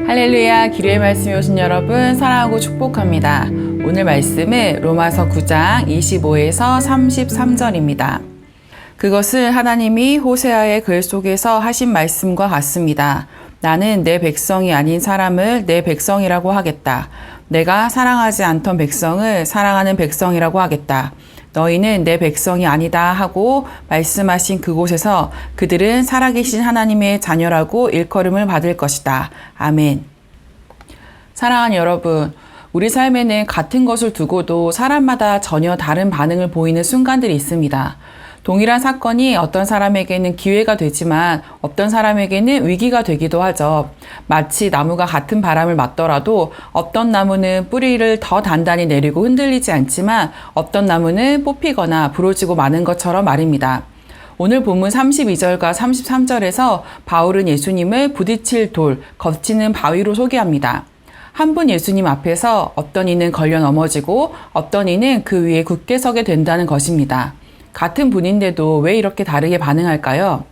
할렐루야, 기도의 말씀에 오신 여러분 사랑하고 축복합니다. 오늘 말씀은 로마서 9장 25에서 33절입니다. 그것은 하나님이 호세아의 글 속에서 하신 말씀과 같습니다. 나는 내 백성이 아닌 사람을 내 백성이라고 하겠다. 내가 사랑하지 않던 백성을 사랑하는 백성이라고 하겠다. 너희는 내 백성이 아니다 하고 말씀하신 그곳에서 그들은 살아계신 하나님의 자녀라고 일컬음을 받을 것이다. 아멘. 사랑하는 여러분, 우리 삶에는 같은 것을 두고도 사람마다 전혀 다른 반응을 보이는 순간들이 있습니다. 동일한 사건이 어떤 사람에게는 기회가 되지만 어떤 사람에게는 위기가 되기도 하죠. 마치 나무가 같은 바람을 맞더라도 어떤 나무는 뿌리를 더 단단히 내리고 흔들리지 않지만 어떤 나무는 뽑히거나 부러지고 마는 것처럼 말입니다. 오늘 본문 32절과 33절에서 바울은 예수님을 부딪힐 돌, 거치는 바위로 소개합니다. 한 분 예수님 앞에서 어떤 이는 걸려 넘어지고 어떤 이는 그 위에 굳게 서게 된다는 것입니다. 같은 분인데도 왜 이렇게 다르게 반응할까요?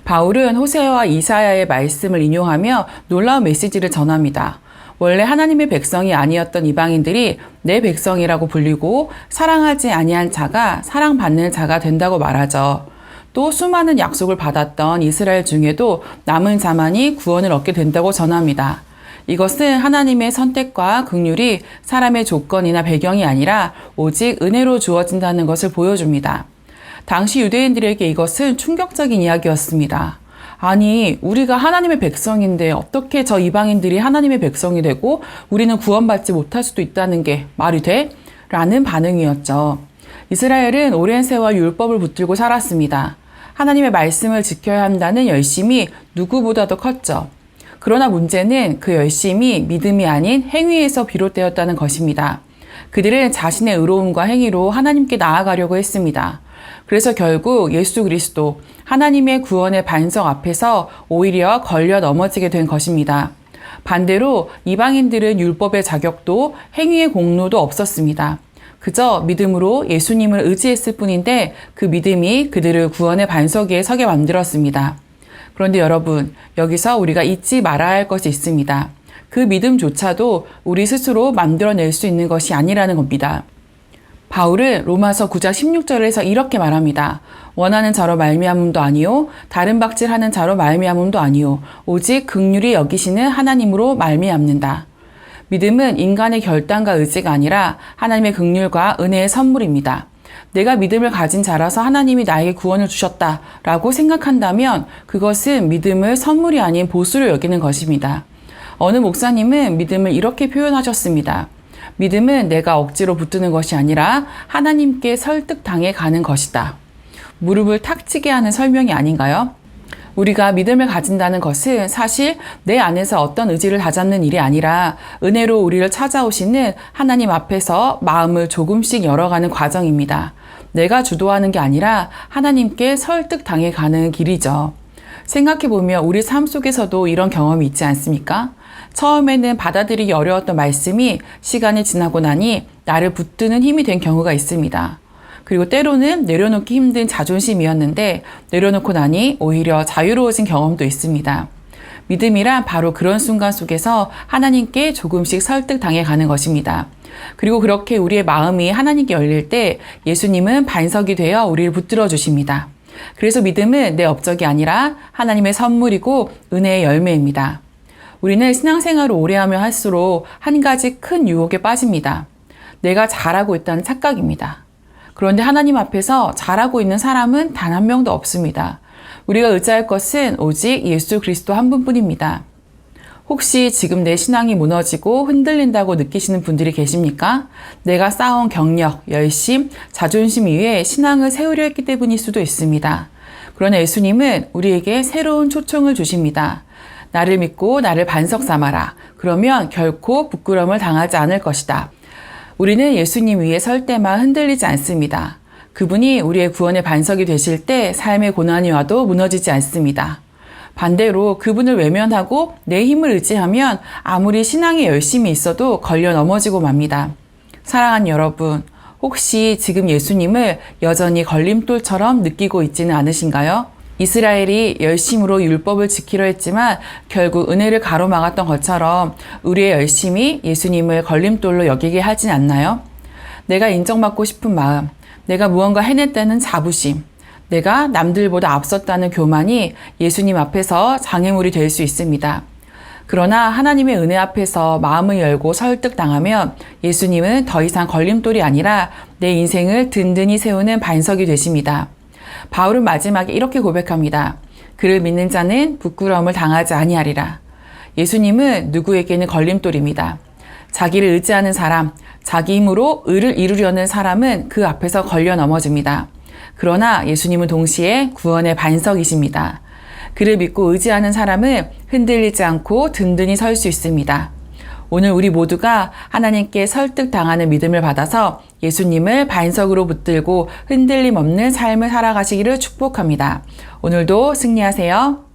바울은 호세아와 이사야의 말씀을 인용하며 놀라운 메시지를 전합니다. 원래 하나님의 백성이 아니었던 이방인들이 내 백성이라고 불리고 사랑하지 아니한 자가 사랑받는 자가 된다고 말하죠. 또 수많은 약속을 받았던 이스라엘 중에도 남은 자만이 구원을 얻게 된다고 전합니다. 이것은 하나님의 선택과 긍휼이 사람의 조건이나 배경이 아니라 오직 은혜로 주어진다는 것을 보여줍니다. 당시 유대인들에게 이것은 충격적인 이야기였습니다. 아니, 우리가 하나님의 백성인데 어떻게 저 이방인들이 하나님의 백성이 되고 우리는 구원받지 못할 수도 있다는 게 말이 돼? 라는 반응이었죠. 이스라엘은 오랜 세월 율법을 붙들고 살았습니다. 하나님의 말씀을 지켜야 한다는 열심이 누구보다도 컸죠. 그러나 문제는 그 열심이 믿음이 아닌 행위에서 비롯되었다는 것입니다. 그들은 자신의 의로움과 행위로 하나님께 나아가려고 했습니다. 그래서 결국 예수 그리스도, 하나님의 구원의 반석 앞에서 오히려 걸려 넘어지게 된 것입니다. 반대로 이방인들은 율법의 자격도 행위의 공로도 없었습니다. 그저 믿음으로 예수님을 의지했을 뿐인데 그 믿음이 그들을 구원의 반석 위에 서게 만들었습니다. 그런데 여러분, 여기서 우리가 잊지 말아야 할 것이 있습니다. 그 믿음조차도 우리 스스로 만들어낼 수 있는 것이 아니라는 겁니다. 바울은 로마서 9장 16절에서 이렇게 말합니다. 원하는 자로 말미암음도 아니요 다른 박질하는 자로 말미암음도 아니요 오직 긍휼히 여기시는 하나님으로 말미암는다. 믿음은 인간의 결단과 의지가 아니라 하나님의 긍휼과 은혜의 선물입니다. 내가 믿음을 가진 자라서 하나님이 나에게 구원을 주셨다라고 생각한다면 그것은 믿음을 선물이 아닌 보수로 여기는 것입니다. 어느 목사님은 믿음을 이렇게 표현하셨습니다. 믿음은 내가 억지로 붙드는 것이 아니라 하나님께 설득당해 가는 것이다. 무릎을 탁 치게 하는 설명이 아닌가요? 우리가 믿음을 가진다는 것은 사실 내 안에서 어떤 의지를 다잡는 일이 아니라 은혜로 우리를 찾아오시는 하나님 앞에서 마음을 조금씩 열어가는 과정입니다. 내가 주도하는 게 아니라 하나님께 설득당해 가는 길이죠. 생각해보면 우리 삶 속에서도 이런 경험이 있지 않습니까? 처음에는 받아들이기 어려웠던 말씀이 시간이 지나고 나니 나를 붙드는 힘이 된 경우가 있습니다. 그리고 때로는 내려놓기 힘든 자존심이었는데 내려놓고 나니 오히려 자유로워진 경험도 있습니다. 믿음이란 바로 그런 순간 속에서 하나님께 조금씩 설득당해 가는 것입니다. 그리고 그렇게 우리의 마음이 하나님께 열릴 때 예수님은 반석이 되어 우리를 붙들어 주십니다. 그래서 믿음은 내 업적이 아니라 하나님의 선물이고 은혜의 열매입니다. 우리는 신앙생활을 오래 하면 할수록 한 가지 큰 유혹에 빠집니다. 내가 잘하고 있다는 착각입니다. 그런데 하나님 앞에서 잘하고 있는 사람은 단 한 명도 없습니다. 우리가 의지할 것은 오직 예수 그리스도 한 분뿐입니다. 혹시 지금 내 신앙이 무너지고 흔들린다고 느끼시는 분들이 계십니까? 내가 쌓아온 경력, 열심, 자존심 위에 신앙을 세우려 했기 때문일 수도 있습니다. 그러나 예수님은 우리에게 새로운 초청을 주십니다. 나를 믿고 나를 반석 삼아라. 그러면 결코 부끄러움을 당하지 않을 것이다. 우리는 예수님 위에 설 때만 흔들리지 않습니다. 그분이 우리의 구원의 반석이 되실 때 삶의 고난이 와도 무너지지 않습니다. 반대로 그분을 외면하고 내 힘을 의지하면 아무리 신앙에 열심히 있어도 걸려 넘어지고 맙니다. 사랑하는 여러분, 혹시 지금 예수님을 여전히 걸림돌처럼 느끼고 있지는 않으신가요? 이스라엘이 열심으로 율법을 지키려 했지만 결국 은혜를 가로막았던 것처럼 우리의 열심이 예수님을 걸림돌로 여기게 하진 않나요? 내가 인정받고 싶은 마음, 내가 무언가 해냈다는 자부심, 내가 남들보다 앞섰다는 교만이 예수님 앞에서 장애물이 될 수 있습니다. 그러나 하나님의 은혜 앞에서 마음을 열고 설득당하면 예수님은 더 이상 걸림돌이 아니라 내 인생을 든든히 세우는 반석이 되십니다. 바울은 마지막에 이렇게 고백합니다. 그를 믿는 자는 부끄러움을 당하지 아니하리라. 예수님은 누구에게는 걸림돌입니다. 자기를 의지하는 사람, 자기 힘으로 의를 이루려는 사람은 그 앞에서 걸려 넘어집니다. 그러나 예수님은 동시에 구원의 반석이십니다. 그를 믿고 의지하는 사람은 흔들리지 않고 든든히 설 수 있습니다. 오늘 우리 모두가 하나님께 설득당하는 믿음을 받아서 예수님을 반석으로 붙들고 흔들림 없는 삶을 살아가시기를 축복합니다. 오늘도 승리하세요.